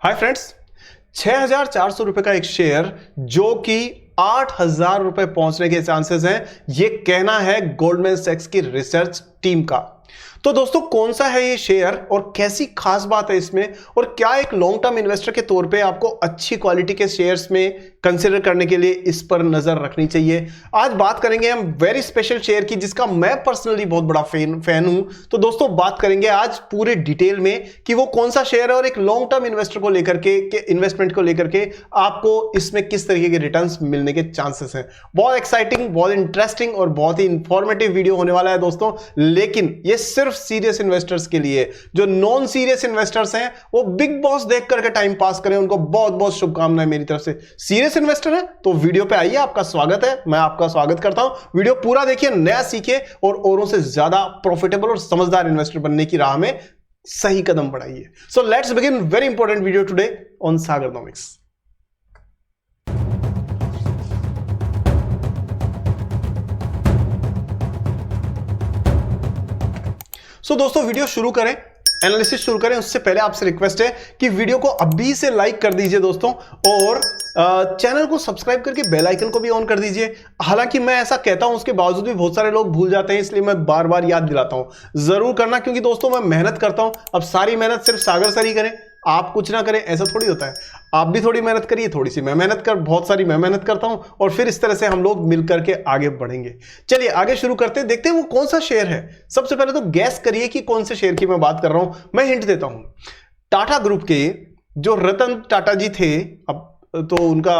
Hi friends, 6,400 रुपए का एक शेयर जो कि 8,000 रुपए पहुंचने के चांसेस हैं, ये कहना है गोल्डमैन सैक्स की रिसर्च टीम का। तो दोस्तों, कौन सा है ये शेयर और कैसी खास बात है इसमें, और क्या एक लॉन्ग टर्म इन्वेस्टर के तौर पे आपको अच्छी क्वालिटी के शेयर्स में कंसीडर करने के लिए इस पर नजर रखनी चाहिए। आज बात करेंगे हम वेरी स्पेशल शेयर की, जिसका मैं पर्सनली बहुत बड़ा फैन हूं। तो दोस्तों, बात करेंगे आज पूरे डिटेल में कि वो कौन सा शेयर है और एक लॉन्ग टर्म इन्वेस्टर को लेकर के इन्वेस्टमेंट को लेकर के आपको इसमें किस तरीके के रिटर्न्स मिलने के चांसेस हैं। बहुत एक्साइटिंग, बहुत इंटरेस्टिंग और बहुत ही इंफॉर्मेटिव वीडियो होने वाला है दोस्तों। लेकिन ये सिर्फ सीरियस इन्वेस्टर्स के लिए। जो नॉन सीरियस इन्वेस्टर्स हैं वो बिग बॉस देख करके टाइम पास करें, उनको बहुत बहुत शुभकामनाएं मेरी तरफ से। सीरियस इन्वेस्टर है तो वीडियो पे आइए, आपका स्वागत है, मैं आपका स्वागत करता हूं। वीडियो पूरा देखिए, नया सीखिए और औरों से ज्यादा प्रॉफिटेबल और समझदार इन्वेस्टर बनने की राह में सही कदम बढ़ाइए। So let's begin very important video today on Sagarnomics. So दोस्तों, वीडियो शुरू करें, एनालिसिस शुरू करें उससे पहले आपसे रिक्वेस्ट है कि वीडियो को अभी से लाइक कर दीजिए दोस्तों, और चैनल को सब्सक्राइब करके बेल आइकन को भी ऑन कर दीजिए। हालांकि मैं ऐसा कहता हूं, उसके बावजूद भी बहुत सारे लोग भूल जाते हैं, इसलिए मैं बार बार याद दिलाता हूं। जरूर करना, क्योंकि दोस्तों मैं मेहनत करता हूं। अब सारी मेहनत सिर्फ सागर सर ही करें, आप कुछ ना करें, ऐसा थोड़ी होता है। आप भी थोड़ी मेहनत करिए, थोड़ी सी मैं मेहनत कर, बहुत सारी मैं मेहनत करता हूं, और फिर इस तरह से हम लोग मिलकर के आगे बढ़ेंगे। चलिए आगे शुरू करते हैं, देखते हैं वो कौन सा शेयर है। सबसे पहले तो गैस करिए कि कौन से शेयर की मैं बात कर रहा हूं। मैं हिंट देता हूं, टाटा ग्रुप के जो रतन टाटा जी थे, अब तो उनका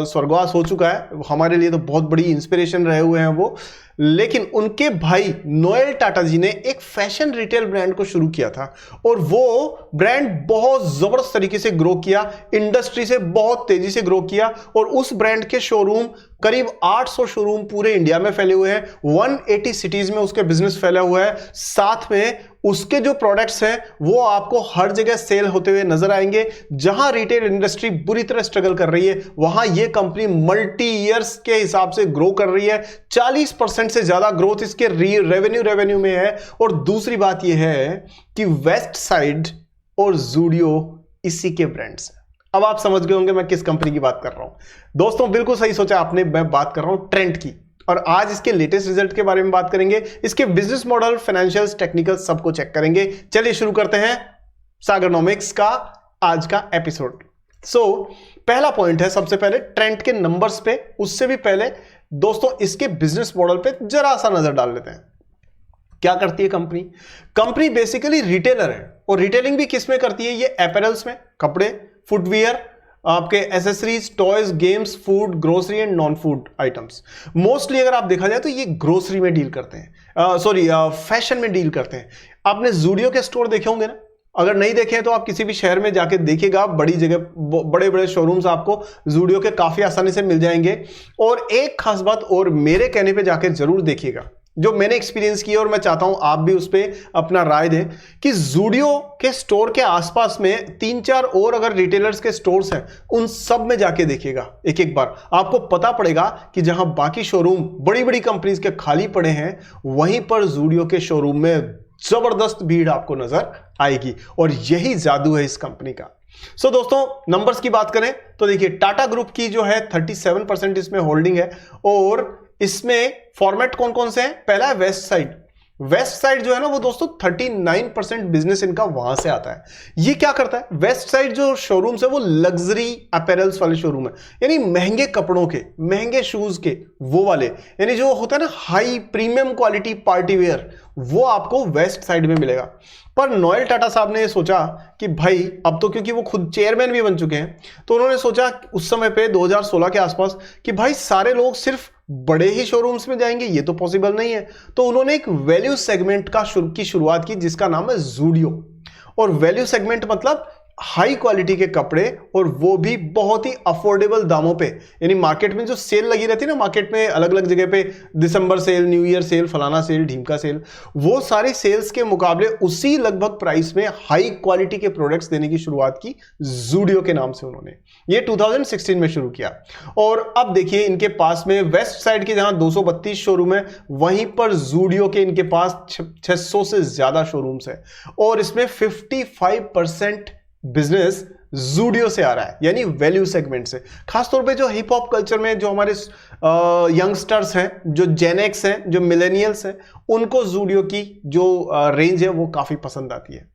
स्वर्गवास हो चुका है, हमारे लिए तो बहुत बड़ी इंस्पिरेशन रहे हुए हैं वो। लेकिन उनके भाई नोएल टाटा जी ने एक फैशन रिटेल ब्रांड को शुरू किया था, और वो ब्रांड बहुत जबरदस्त तरीके से ग्रो किया, इंडस्ट्री से बहुत तेजी से ग्रो किया, और उस ब्रांड के शोरूम करीब 800 शोरूम पूरे इंडिया में फैले हुए हैं, 180 सिटीज में उसके बिजनेस फैला हुआ है। साथ में उसके जो प्रोडक्ट्स हैं वो आपको हर जगह सेल होते हुए नजर आएंगे। जहां रिटेल इंडस्ट्री बुरी तरह स्ट्रगल कर रही है, वहां यह कंपनी मल्टी ईयर्स के हिसाब से ग्रो कर रही है। 40% से ज्यादा ग्रोथ इसके रेवेन्यू में है। और दूसरी बात यह है कि वेस्ट साइड और ज़ूडियो इसी के ब्रांड्स हैं। अब आप समझ गए होंगे मैं किस कंपनी की बात कर रहा हूं। दोस्तों, बिल्कुल सही सोचा आपने, मैं बात कर रहा हूं ट्रेंट की। और आज इसके लेटेस्ट रिजल्ट के बारे में बात करेंगे, इसके बिजनेस मॉडल, फाइनेंशियल्स, टेक्निकल सबको चेक करेंगे। चलिए शुरू करते हैं सागरनॉमिक्स का आज का एपिसोड। पहला पॉइंट है, सबसे पहले ट्रेंट के नंबर्स पे। उससे भी पहले दोस्तों इसके बिजनेस मॉडल पे जरा सा नजर डाल लेते हैं। क्या करती है कंपनी? कंपनी बेसिकली रिटेलर है, और रिटेलिंग भी किस में करती है? ये अपैरल्स में, कपड़े, फुटवियर, आपके accessories, toys, games, food, grocery and non food items. Mostly अगर आप देखा जाए तो ये ग्रोसरी में डील करते हैं, फैशन में डील करते हैं। आपने ज़ूडियो के स्टोर देखे होंगे ना? अगर नहीं देखे हैं तो आप किसी भी शहर में जाके देखिएगा, बड़ी जगह बड़े बड़े शोरूम्स आपको ज़ूडियो के काफी आसानी से मिल जाएंगे। और एक खास बात और, मेरे कहने पे जाके जरूर देखिएगा, जो मैंने एक्सपीरियंस किया, और मैं चाहता हूं आप भी उस पर अपना राय दें, कि ज़ूडियो के स्टोर के आसपास में 3-4 और अगर रिटेलर्स के स्टोर्स हैं, उन सब में जाके देखिएगा एक एक बार। आपको पता पड़ेगा कि जहां बाकी शोरूम बड़ी बड़ी कंपनीज के खाली पड़े हैं, वहीं पर ज़ूडियो के शोरूम में जबरदस्त भीड़ आपको नजर आएगी। और यही जादू है इस कंपनी का। दोस्तों, नंबर्स की बात करें तो देखिए, टाटा ग्रुप की जो है 37% इसमें होल्डिंग है, और इसमें फॉर्मेट कौन कौन से हैं? पहला है वेस्ट साइड। वेस्ट साइड जो है ना वो दोस्तों 39% बिजनेस इनका वहां से आता है। ये क्या करता है? वेस्ट साइड जो शोरूम्स है वो लग्जरी अपैरल्स वाले शोरूम है, यानी महंगे कपड़ों के, महंगे शूज के, वो वाले, यानी जो होता है ना high premium quality party wear, वो आपको वेस्ट साइड में मिलेगा। पर नोएल टाटा साहब ने सोचा कि भाई, अब तो क्योंकि वो खुद चेयरमैन भी बन चुके हैं, तो उन्होंने सोचा उस समय पे 2016 के आसपास कि भाई सारे लोग सिर्फ बड़े ही शोरूम्स में जाएंगे, ये तो पॉसिबल नहीं है। तो उन्होंने एक वैल्यू सेगमेंट की शुरुआत की, जिसका नाम है ज़ूडियो। और वैल्यू सेगमेंट मतलब हाई क्वालिटी के कपड़े, और वो भी बहुत ही अफोर्डेबल दामों पे। यानी मार्केट में जो सेल लगी रहती है ना, मार्केट में अलग अलग जगह पे दिसंबर सेल, न्यू ईयर सेल, फलाना सेल, ढीमका सेल, वो सारी सेल्स के मुकाबले उसी लगभग प्राइस में हाई क्वालिटी के प्रोडक्ट्स देने की शुरुआत की ज़ूडियो के नाम से उन्होंने। ये 2016 में शुरू किया। और अब देखिए इनके पास में वेस्ट साइड के जहां 232 शोरूम है, वहीं पर ज़ूडियो के इनके पास 600 से ज्यादा शोरूम्स है, और इसमें 55% बिजनेस जूडियो से आ रहा है, यानी वैल्यू सेगमेंट से। खासतौर पे जो हिप हॉप कल्चर में जो हमारे यंगस्टर्स हैं, जो जेनेक्स हैं, जो मिलेनियल्स हैं, उनको जूडियो की जो रेंज है वो काफी पसंद आती है।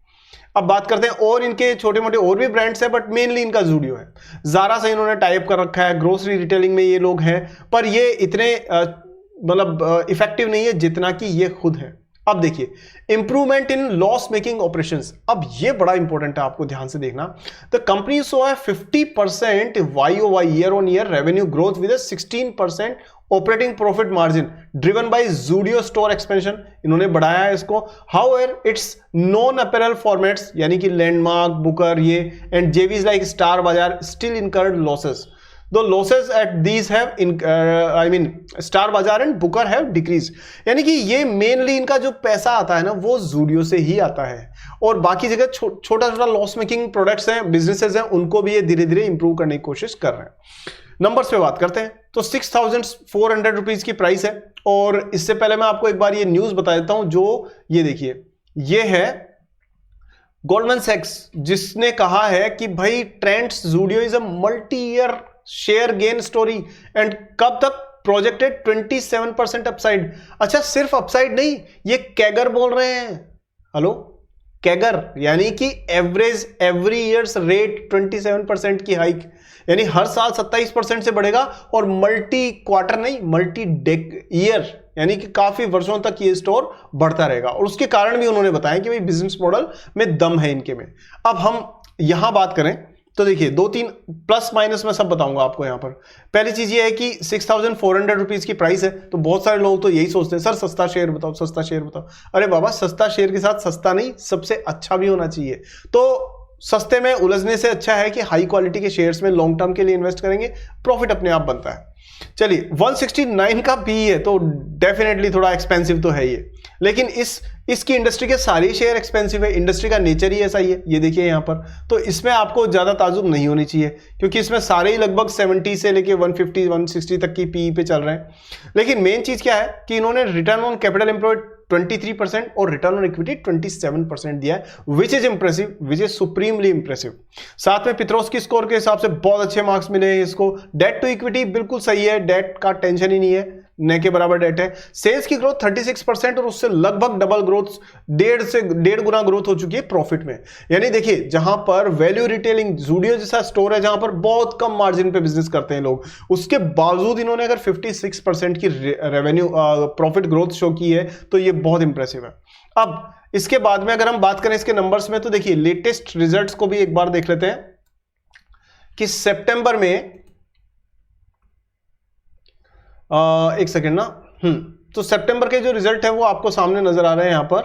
अब बात करते हैं और इनके छोटे मोटे और भी ब्रांड्स हैं, बट मेनली इनका जूडियो है। जारा से इन्होंने टाइप कर रखा है, ग्रोसरी रिटेलिंग में ये लोग हैं, पर ये इतने मतलब इफेक्टिव नहीं है जितना कि ये खुद है। अब देखिए, improvement in loss making operations, अब ये बड़ा इंपॉर्टेंट है, आपको ध्यान से देखना। द कंपनी सो है 50% YOY year on year revenue growth with 16% operating profit margin driven by Zudio store expansion. इन्होंने बढ़ाया है इसको। However it's non apparel formats यानी कि लैंडमार्क, बुकर, ये एंड जेवीज लाइक स्टार बाजार still incurred losses. The losses at these have star बाजार and Booker have decrease. यानी कि ये मेनली इनका जो पैसा आता है ना वो जूडियो से ही आता है, और बाकी जगह छोटा छोटा लॉस मेकिंग प्रोडक्ट्स हैं, बिजनेसेस हैं, उनको भी ये धीरे धीरे इंप्रूव करने की कोशिश कर रहे हैं। नंबर्स पे बात करते हैं तो 6,400 रुपीज की प्राइस है। और इससे पहले मैं आपको एक बार ये न्यूज बता देता हूं, जो ये देखिए, ये है गोल्डमैन सैक्स, जिसने कहा है कि भाई trends Zudio is a multi year share gain story and कब तक प्रोजेक्टेड 27% अपसाइड। अच्छा, सिर्फ अपसाइड नहीं, ये कैगर बोल रहे हैं। हेलो, कैगर यानी कि एवरेज एवरी ईयर्स रेट 27% की हाइक, यानी हर साल 27% से बढ़ेगा, और मल्टी क्वार्टर नहीं, मल्टी ईयर, यानी कि काफी वर्षों तक ये स्टोर बढ़ता रहेगा। और उसके कारण भी उन्होंने बताया कि भाई बिजनेस मॉडल में दम है इनके में। अब हम यहां बात करें तो देखिए, 2-3 प्लस माइनस मैं सब बताऊंगा आपको यहां पर। पहली चीज ये है कि 6,400 रुपीज की प्राइस है, तो बहुत सारे लोग तो यही सोचते हैं, सर सस्ता शेयर बताओ, सस्ता शेयर बताओ। अरे बाबा, सस्ता शेयर के साथ सस्ता नहीं, सबसे अच्छा भी होना चाहिए। तो सस्ते में उलझने से अच्छा है कि हाई क्वालिटी के शेयर्स में लॉन्ग टर्म के लिए इन्वेस्ट करेंगे, प्रॉफिट अपने आप बनता है। चलिए, 169 का पी है, तो डेफिनेटली थोड़ा एक्सपेंसिव तो है ये, लेकिन इसकी इंडस्ट्री के सारे शेयर एक्सपेंसिव है, इंडस्ट्री का नेचर ही ऐसा ही है। ये देखिए यहां पर, तो इसमें आपको ज्यादा ताजुब नहीं होनी चाहिए, क्योंकि इसमें सारे ही लगभग 70 से लेके 150 160 तक की पी पे चल रहे हैं। लेकिन मेन चीज क्या है कि इन्होंने रिटर्न ऑन कैपिटल एम्प्लॉयड 23% और रिटर्न ऑन इक्विटी 27% दिया है, which is impressive, which is supremely impressive. साथ में पित्रोस्की स्कोर के हिसाब से बहुत अच्छे मार्क्स मिले हैं इसको। डेट टू इक्विटी बिल्कुल सही है, डेट का टेंशन ही नहीं है, न के बराबर डेट है। सेल्स की ग्रोथ 36% और उससे लगभग डबल ग्रोथ, 1.5 गुना ग्रोथ हो चुकी है प्रॉफिट में। यानी देखिए, जहां पर वैल्यू रिटेलिंग जूडियो जैसा स्टोर है, जहां पर बहुत कम मार्जिन पे बिजनेस करते हैं लोग, उसके बावजूद इन्होंने अगर 56% की रेवेन्यू प्रॉफिट ग्रोथ शो की है, तो ये बहुत इंप्रेसिव है। अब इसके बाद में अगर हम बात करें इसके नंबर्स में, तो देखिए लेटेस्ट रिजल्ट्स को भी एक बार देख लेते हैं कि सितंबर में एक सेकेंड ना, तो सितंबर के जो रिजल्ट है वो आपको सामने नजर आ रहे हैं यहां पर,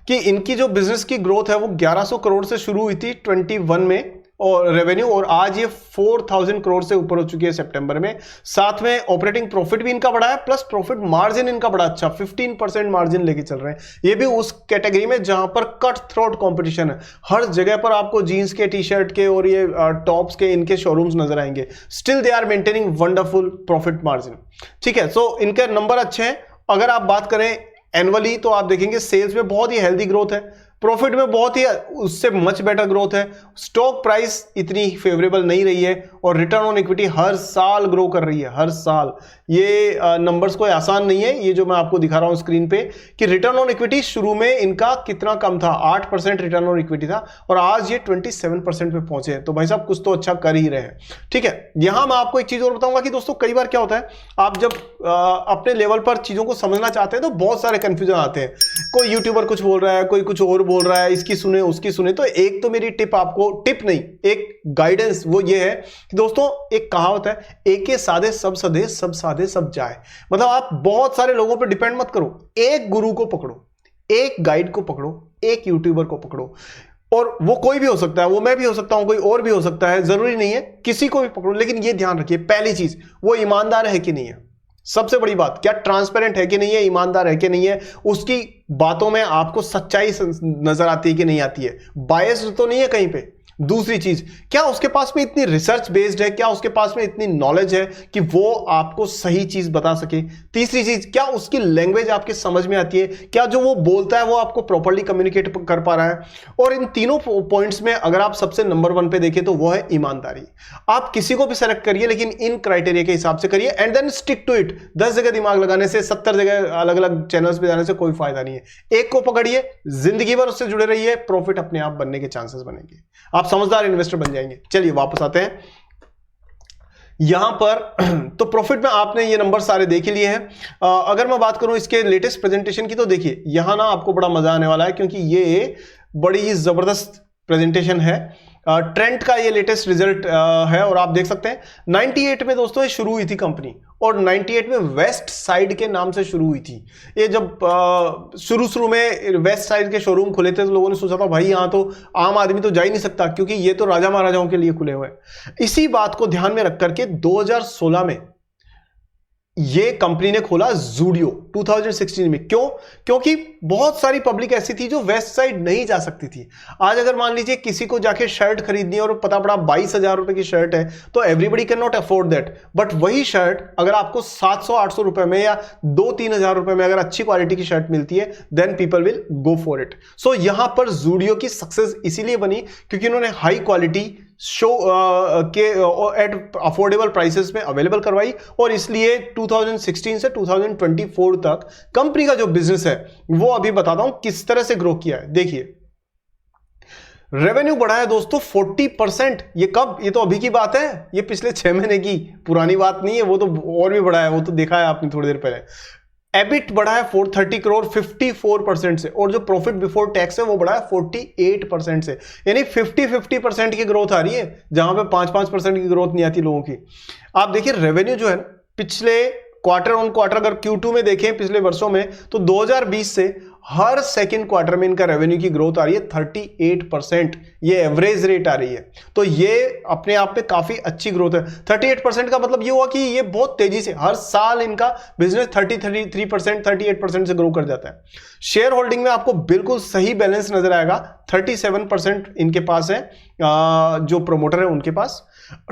कि इनकी जो बिजनेस की ग्रोथ है वो 1100 करोड़ से शुरू हुई थी 21 में और रेवेन्यू, और आज ये 4000 करोड़ से ऊपर हो चुकी है सितंबर में। साथ में ऑपरेटिंग प्रॉफिट भी इनका बढ़ा है, प्लस प्रॉफिट मार्जिन इनका बड़ा अच्छा 15% मार्जिन लेके चल रहे हैं। ये भी उस कैटेगरी में जहां पर कट थ्रोट कंपटीशन है, हर जगह पर आपको जीन्स के, टी शर्ट के और ये टॉप्स के इनके शोरूम्स नजर आएंगे। Still they are maintaining wonderful profit margin. ठीक है, सो इनके नंबर अच्छे हैं। अगर आप बात करें एनुअली, तो आप देखेंगे सेल्स में बहुत ही हेल्दी ग्रोथ है, प्रॉफिट में बहुत ही उससे मच बेटर ग्रोथ है, स्टॉक प्राइस इतनी फेवरेबल नहीं रही है, और रिटर्न ऑन इक्विटी हर साल ग्रो कर रही है, हर साल। ये नंबर्स कोई आसान नहीं है, ये जो मैं आपको दिखा रहा हूं स्क्रीन पे, कि रिटर्न ऑन इक्विटी शुरू में इनका कितना कम था, 8% रिटर्न ऑन इक्विटी था, और आज ये 27% पे पहुंचे हैं। तो भाई साहब कुछ तो अच्छा कर ही रहे हैं। ठीक है, यहां मैं आपको एक चीज और बताऊंगा कि दोस्तों कई बार क्या होता है, आप जब अपने लेवल पर चीजों को समझना चाहते हैं तो बहुत सारे कंफ्यूजन आते हैं। कोई यूट्यूबर कुछ बोल रहा है, कोई कुछ और बोल रहा है, इसकी सुने उसकी सुने। तो एक तो मेरी टिप आपको, टिप नहीं, एक गाइडेंस वो ये है कि दोस्तों, एक कहावत है, एके साधे सब सधे, सब साधे सब जाए। मतलब आप बहुत सारे लोगों पर डिपेंड मत करो, एक गुरु को पकड़ो, एक गाइड को पकड़ो, एक यूट्यूबर को पकड़ो, और वो कोई भी हो सकता है, वो मैं भी हो सकता हूं, कोई और भी हो सकता है, जरूरी नहीं है, किसी को भी पकड़ो। लेकिन ये ध्यान रखिए, पहली चीज, वो ईमानदार है कि नहीं है। सबसे बड़ी बात, क्या ट्रांसपेरेंट है कि नहीं है, ईमानदार है कि नहीं है, उसकी बातों में आपको सच्चाई नजर आती है कि नहीं आती है, बायस्ड तो नहीं है कहीं पे। दूसरी चीज, क्या उसके पास में इतनी रिसर्च बेस्ड है, क्या उसके पास में इतनी नॉलेज है कि वो आपको सही चीज बता सके। तीसरी चीज, क्या उसकी लैंग्वेज आपके समझ में आती है, क्या जो वो बोलता है वो आपको प्रॉपर्ली कम्युनिकेट कर पा रहा है। और इन तीनों पॉइंट्स में अगर आप सबसे नंबर 1 पे देखें तो वो है ईमानदारी। आप किसी को भी सेलेक्ट करिए लेकिन इन क्राइटेरिया के हिसाब से करिए and then stick to it. 10 जगह दिमाग लगाने से, 70 जगह अलग अलग चैनल्स पे जाने से कोई फायदा नहीं है। एक को पकड़िए, जिंदगी भर उससे जुड़े रहिए, प्रॉफिट अपने आप बनने के चांसेस बनेंगे, आप समझदार इन्वेस्टर बन जाएंगे। चलिए वापस आते हैं यहां पर। तो प्रॉफिट में आपने ये नंबर सारे देख ही लिए हैं। अगर मैं बात करूं इसके लेटेस्ट प्रेजेंटेशन की, तो देखिए यहां ना आपको बड़ा मजा आने वाला है क्योंकि ये बड़ी ही जबरदस्त प्रेजेंटेशन है। ट्रेंड का ये लेटेस्ट रिजल्ट है और आप देख सकते हैं 98 में दोस्तों ये शुरू हुई थी कंपनी, और 98 में वेस्ट साइड के नाम से शुरू हुई थी। ये जब शुरू में वेस्ट साइड के शोरूम खुले थे तो लोगों ने सोचा था भाई यहां तो आम आदमी तो जा ही नहीं सकता क्योंकि ये तो राजा महाराजाओं के लिए खुले हुए हैं। इसी बात को ध्यान में रख करके 2016 में ये कंपनी ने खोला ज़ूडियो 2016 में। क्यों? क्योंकि बहुत सारी पब्लिक ऐसी थी जो वेस्ट साइड नहीं जा सकती थी। आज अगर मान लीजिए किसी को जाके शर्ट खरीदनी है और पता पड़ा 22,000 रुपए की शर्ट है तो everybody can not afford that, but वही शर्ट अगर आपको 700-800 रुपए में या 2-3 हजार रुपए में अगर अच्छी क्वालिटी की शर्ट मिलती है then people will go for it. So यहां पर ज़ूडियो की सक्सेस इसीलिए बनी क्योंकि उन्होंने हाई क्वालिटी शो के एट अफोर्डेबल प्राइसेस में अवेलेबल करवाई, और इसलिए 2016 से 2024 तक कंपनी का जो बिजनेस है वो अभी बताता हूं किस तरह से ग्रो किया है। देखिए रेवेन्यू बढ़ा है दोस्तों 40%। ये कब? ये तो अभी की बात है, ये पिछले 6 महीने की पुरानी बात नहीं है, वो तो और भी बढ़ा है, वो तो देखा है आपने थोड़ी देर पहले। एबिट बढ़ा है 430 करोड़ 54% से, और जो प्रॉफिट बिफोर टैक्स है वो बढ़ा है 48% से, यानी 50% की ग्रोथ आ रही है जहां पे 5% की ग्रोथ नहीं आती लोगों की। आप देखिए रेवेन्यू जो है पिछले क्वार्टर ऑन क्वार्टर अगर Q2 में देखें पिछले वर्षों में तो 2020 से हर सेकंड क्वार्टर में इनका रेवेन्यू की ग्रोथ आ रही है 38%, ये एवरेज रेट आ रही है। तो ये अपने आप में काफी अच्छी ग्रोथ है। 38% का मतलब ये हुआ कि ये बहुत तेजी से हर साल इनका बिजनेस 33%, 38% से ग्रो कर जाता है। शेयर होल्डिंग में आपको बिल्कुल सही बैलेंस नजर आएगा। 37% इनके पास है जो प्रोमोटर है उनके पास,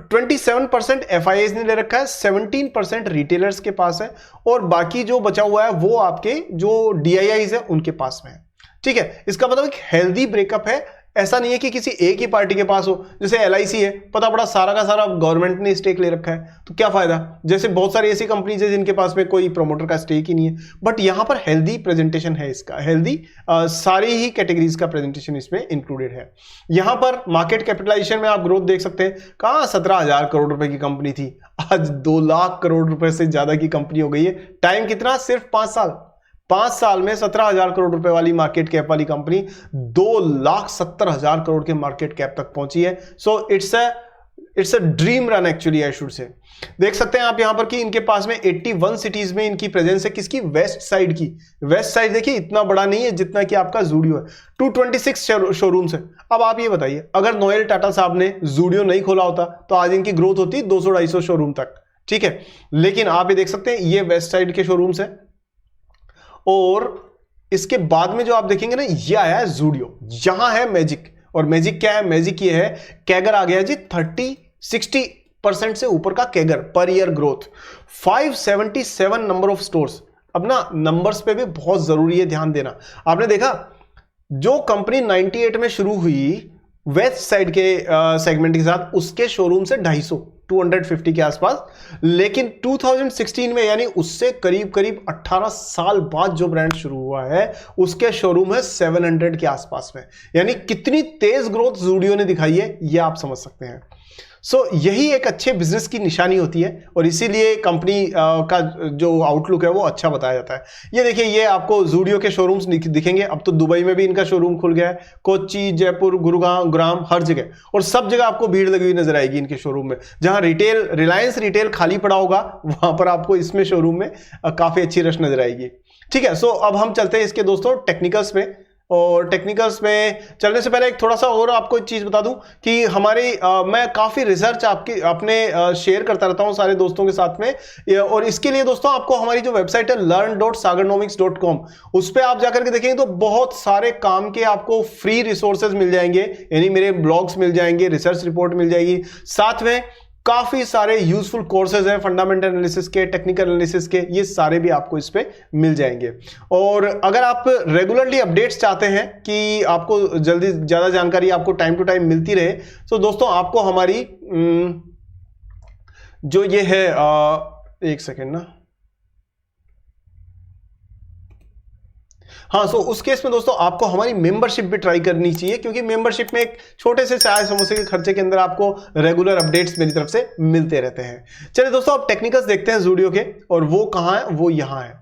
27% FIAs ने ले रखा है, 17% रिटेलर्स के पास है, और बाकी जो बचा हुआ है वो आपके जो DIIs है उनके पास में है। ठीक है, इसका मतलब एक हेल्दी ब्रेकअप है। ऐसा नहीं है कि किसी एक ही पार्टी के पास हो, जैसे LIC है, पता पड़ा सारा का सारा गवर्नमेंट ने स्टेक ले रखा है तो क्या फायदा। जैसे बहुत सारी ऐसी कंपनीज है जिनके पास में कोई प्रमोटर का स्टेक ही नहीं है, बट यहां पर हेल्दी प्रेजेंटेशन है इसका, हेल्दी सारी ही कैटेगरीज का प्रेजेंटेशन इसमें इंक्लूडेड है। यहां पर मार्केट कैपिटलाइजेशन में आप ग्रोथ देख सकते हैं, कहां 17,000 करोड़ रुपए की कंपनी थी, आज 2 लाख करोड़ रुपए से ज्यादा की कंपनी हो गई है। टाइम कितना? सिर्फ 5 साल। 5 साल में 17,000 करोड़ रुपए वाली मार्केट कैप वाली कंपनी 2,70,000 करोड़ के मार्केट कैप तक पहुंची है। So it's a dream run actually I should say. देख सकते हैं आप यहां पर कि इनके पास में 81 सिटीज में इनकी प्रेजेंस है। किसकी? वेस्ट साइड की। वेस्ट साइड देखिए इतना बड़ा नहीं है जितना कि आपका ज़ूडियो है। 226 शोरूम्स है। अब आप ये बताइए अगर नोएल टाटा साहब ने ज़ूडियो नहीं खोला होता तो आज इनकी ग्रोथ होती 200-250 शोरूम तक। ठीक है, लेकिन आप ये देख सकते हैं ये वेस्ट साइड के शोरूम्स है, और इसके बाद में जो आप देखेंगे ना ये आया है ज़ूडियो। यहां है मैजिक, और मैजिक क्या है? मैजिक ये है कैगर आ गया जी 30-60% से ऊपर का CAGR per year growth, 577 number of stores. अब ना नंबर्स पे भी बहुत जरूरी है ध्यान देना। आपने देखा जो कंपनी 98 में शुरू हुई वेस्ट साइड के सेगमेंट के साथ, उसके शोरूम से 250 के आसपास, लेकिन 2016 में यानी उससे करीब करीब 18 साल बाद जो ब्रांड शुरू हुआ है उसके शोरूम है 700 के आसपास में। यानी कितनी तेज ग्रोथ ज़ूडियो ने दिखाई है ये आप समझ सकते हैं। सो यही एक अच्छे बिजनेस की निशानी होती है, और इसीलिए कंपनी का जो आउटलुक है वो अच्छा बताया जाता है। ये देखिए ये आपको ज़ूडियो के शोरूम्स दिखेंगे। अब तो दुबई में भी इनका शोरूम खुल गया है, कोच्चि, जयपुर, गुरुग्राम, हर जगह, और सब जगह आपको भीड़ लगी हुई नजर आएगी इनके शोरूम में। जहां रिटेल रिलायंस रिटेल खाली पड़ा होगा वहां पर आपको इसमें शोरूम में काफी अच्छी रश नजर आएगी। ठीक है, सो अब हम चलते हैं इसके दोस्तों टेक्निकल्स में। और टेक्निकल्स में चलने से पहले एक थोड़ा सा और आपको एक चीज बता दूं कि हमारी मैं काफी रिसर्च आपकी अपने शेयर करता रहता हूं सारे दोस्तों के साथ में, और इसके लिए दोस्तों आपको हमारी जो वेबसाइट है learn.sagarnomics.com, उस पर आप जाकर के देखेंगे तो बहुत सारे काम के आपको फ्री रिसोर्सेज मिल जाएंगे, यानी मेरे ब्लॉग्स मिल जाएंगे, रिसर्च रिपोर्ट मिल जाएगी, साथ में काफी सारे यूजफुल कोर्सेज हैं फंडामेंटल एनालिसिस के, टेक्निकल एनालिसिस के, ये सारे भी आपको इस पे मिल जाएंगे। और अगर आप रेगुलरली अपडेट्स चाहते हैं कि आपको जल्दी ज्यादा जानकारी आपको टाइम टू टाइम मिलती रहे, तो दोस्तों आपको हमारी जो ये है एक सेकेंड ना, हाँ, सो उस केस में दोस्तों आपको हमारी मेंबरशिप भी ट्राई करनी चाहिए, क्योंकि मेंबरशिप में एक छोटे से चाय समोसे के खर्चे के अंदर आपको रेगुलर अपडेट्स मेरी तरफ से मिलते रहते हैं। चलिए दोस्तों अब टेक्निकल्स देखते हैं ज़ूडियो के, और वो कहाँ है, वो यहाँ है।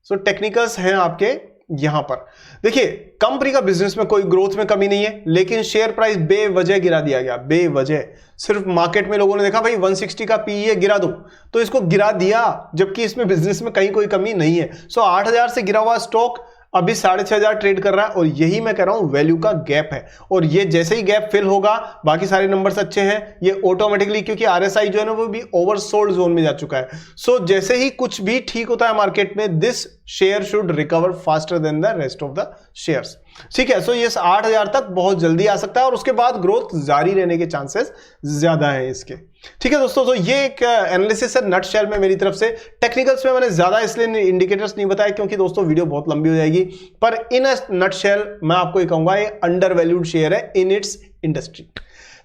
सो टेक्निकल्स हैं आपके यहां पर। देखिए कंपनी का बिजनेस में कोई ग्रोथ में कमी नहीं है, लेकिन शेयर प्राइस बेवजह गिरा दिया गया, बेवजह। सिर्फ मार्केट में लोगों ने देखा भाई 160 का पीई है, गिरा दो, तो इसको गिरा दिया, जबकि इसमें बिजनेस में कहीं कोई कमी नहीं है। सो 8000 से गिरा हुआ स्टॉक अभी 6500 ट्रेड कर रहा है, और यही मैं कह रहा हूं वैल्यू का गैप है। और ये जैसे ही गैप फिल होगा, बाकी सारे नंबर्स अच्छे हैं, ये ऑटोमेटिकली, क्योंकि आरएसआई जो है ना वो भी ओवरसोल्ड जोन में जा चुका है। सो जैसे ही कुछ भी ठीक होता है मार्केट में, this share should recover faster than the rest of the shares. ठीक है, सो ये 8000 तक बहुत जल्दी आ सकता है, और उसके बाद ग्रोथ जारी रहने के चांसेस ज्यादा है इसके। ठीक है दोस्तों, तो ये एक एनालिसिस है नट शेल में मेरी तरफ से। टेक्निकल्स में मैंने ज्यादा इसलिए इंडिकेटर्स नहीं बताया, क्योंकि दोस्तों वीडियो बहुत लंबी हो जाएगी, पर इन नट शेल मैं आपको ये कहूंगा ये अंडर वैल्यूड शेयर है इन इट्स इंडस्ट्री।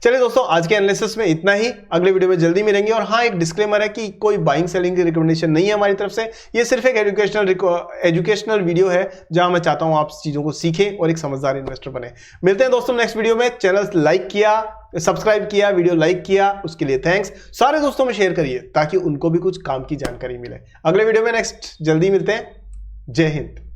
चलिए दोस्तों आज के एनालिसिस में इतना ही, अगले वीडियो में जल्दी मिलेंगे। और हाँ, एक डिस्क्लेमर है कि कोई बाइंग सेलिंग की रिकमेंडेशन नहीं है हमारी तरफ से, ये सिर्फ एक एजुकेशनल वीडियो है, जहां मैं चाहता हूं आप चीजों को सीखें और एक समझदार इन्वेस्टर बने। मिलते हैं दोस्तों नेक्स्ट वीडियो में। चैनल लाइक किया, सब्सक्राइब किया, वीडियो लाइक किया, उसके लिए थैंक्स। सारे दोस्तों में शेयर करिए ताकि उनको भी कुछ काम की जानकारी मिले। अगले वीडियो में नेक्स्ट जल्दी मिलते हैं। जय हिंद।